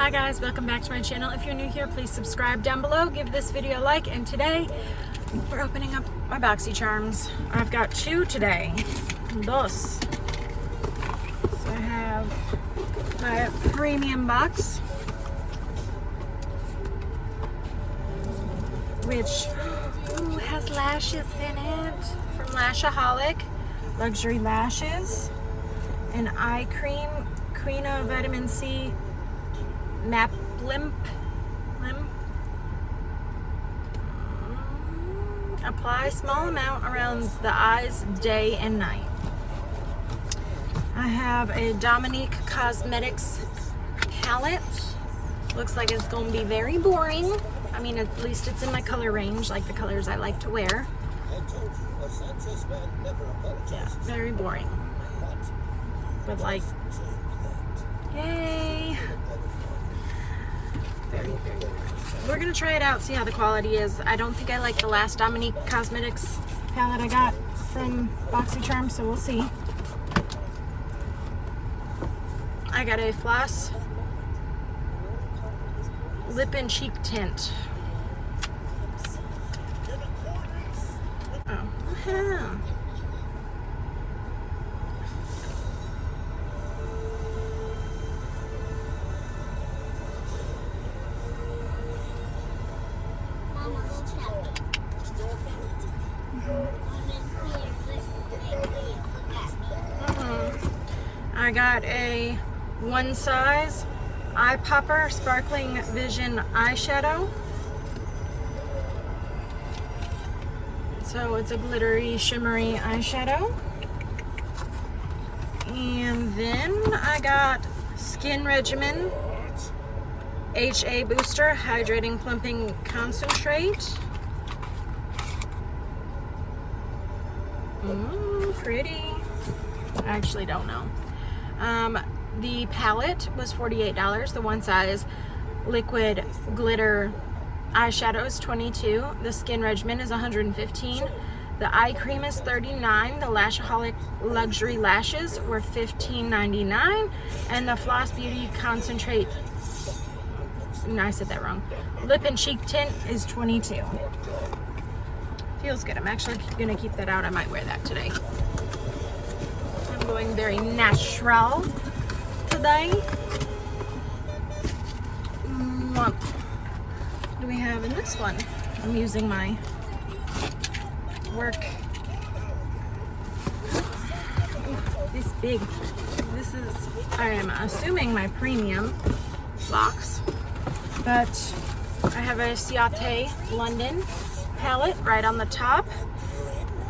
Hi guys, welcome back to my channel. If you're new here, please subscribe down below, give this video a like, and today we're opening up my Boxy charms. I've got two today. Dos. So I have my premium box, which has lashes in it from Lashaholic, luxury lashes, an eye cream, Queen of Vitamin C Map Limp. Apply small amount around the eyes day and night. I have a Dominique Cosmetics palette. Looks like it's going to be very boring. I mean, at least it's in my color range, like the colors I like to wear. Yeah, very boring. But like, yay! Very good. We're gonna try it out, see how the quality is. I don't think I like the last Dominique Cosmetics palette I got from Boxy Charms, so we'll see. I got a floss lip and cheek tint. Oh, yeah. I got a one size eye popper sparkling vision eyeshadow. So it's a glittery, shimmery eyeshadow. And then I got Skin Regimen HA Booster Hydrating Plumping Concentrate. Pretty. I actually don't know. The palette was $48. The one size liquid glitter eyeshadow is $22. The Skin Regimen is $115. The eye cream is $39. The Lashaholic luxury lashes were $15.99. And the Floss Beauty Concentrate, no, I said that wrong, lip and cheek tint is $22. Feels good. I'm actually gonna keep that out. I might wear that today. I'm going very natural today. What do we have in this one? I'm using my work. This big. This is, I am assuming, my premium box, but I have a Ciate London palette right on the top.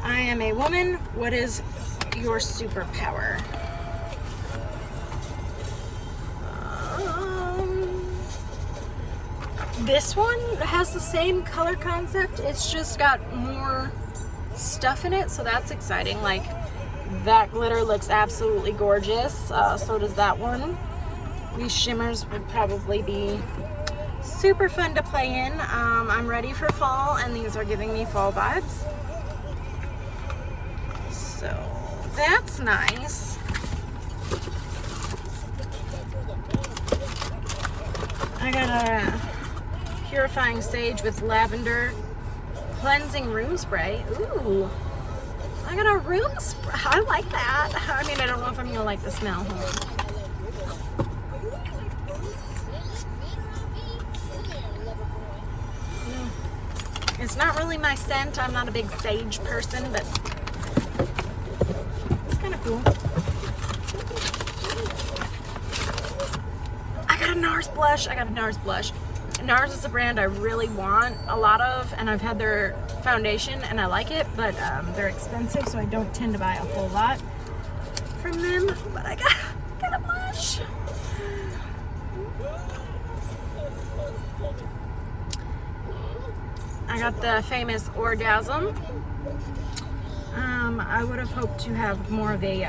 I am a woman. What is your superpower? This one has the same color concept. It's just got more stuff in it, so that's exciting. Like, that glitter looks absolutely gorgeous. So does that one. These shimmers would probably be super fun to play in. I'm ready for fall, and these are giving me fall vibes. So that's nice. I got a Purifying Sage with Lavender Cleansing Room Spray. Ooh, I got a room spray. I like that. I mean, I don't know if I'm gonna like the smell. It's not really my scent. I'm not a big sage person, but it's kind of cool. I got a NARS blush. NARS is a brand I really want a lot of, and I've had their foundation and I like it, but they're expensive, so I don't tend to buy a whole lot from them. But I got a blush. I got the famous Orgasm. I would have hoped to have more of a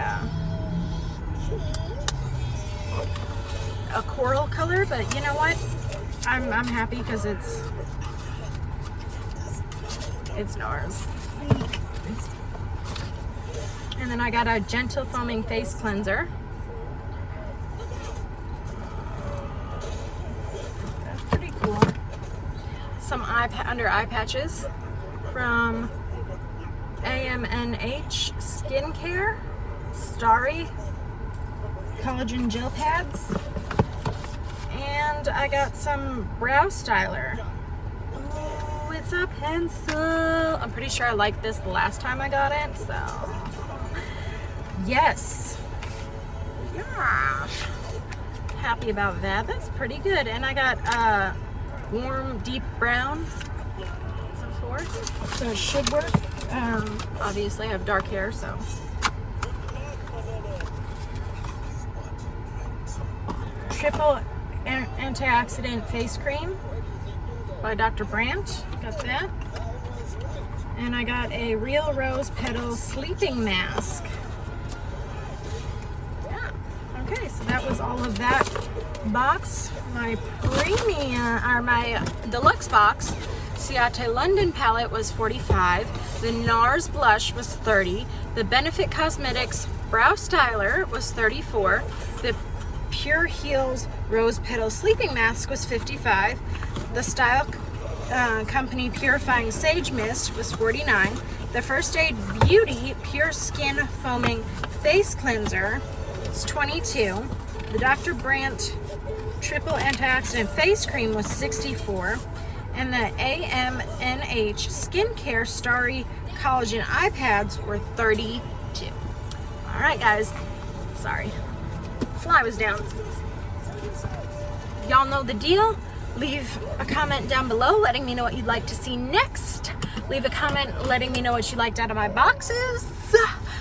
coral color, but you know what? I'm happy because it's NARS. And then I got a gentle foaming face cleanser. some under eye patches from AMNH Skincare, Starry Collagen Gel Pads, and I got some brow styler. Oh, it's a pencil. I'm pretty sure I liked this the last time I got it, so yes. Yeah. Happy about that. That's pretty good. And I got warm deep brown, so it should work. Obviously I have dark hair, so triple antioxidant face cream by Dr. Brandt. Got that. And I got a Real Rose Petal sleeping mask. Yeah. Okay, so that was all of that box. My premium, or my deluxe box, Ciate London palette was $45. The NARS blush was $30. The Benefit Cosmetics brow styler was $34. The Pure Heals Rose Petal Sleeping Mask was $55. The Style Company Purifying Sage Mist was $49. The First Aid Beauty Pure Skin Foaming Face Cleanser was $22. The Dr. Brandt Triple Antioxidant Face Cream was $64. And the AMNH Skincare Starry Collagen Eye Pads were $32. All right, guys. Sorry. Fly was down. Y'all know the deal. Leave a comment down below letting me know what you'd like to see next. Leave a comment letting me know what you liked out of my boxes,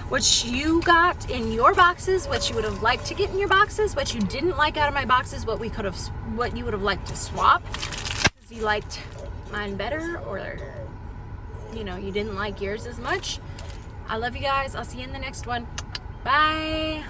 what you got in your boxes, what you would have liked to get in your boxes, what you didn't like out of my boxes, what you would have liked to swap. You liked mine better, or you know, you didn't like yours as much. I love you guys. I'll see you in the next one. Bye.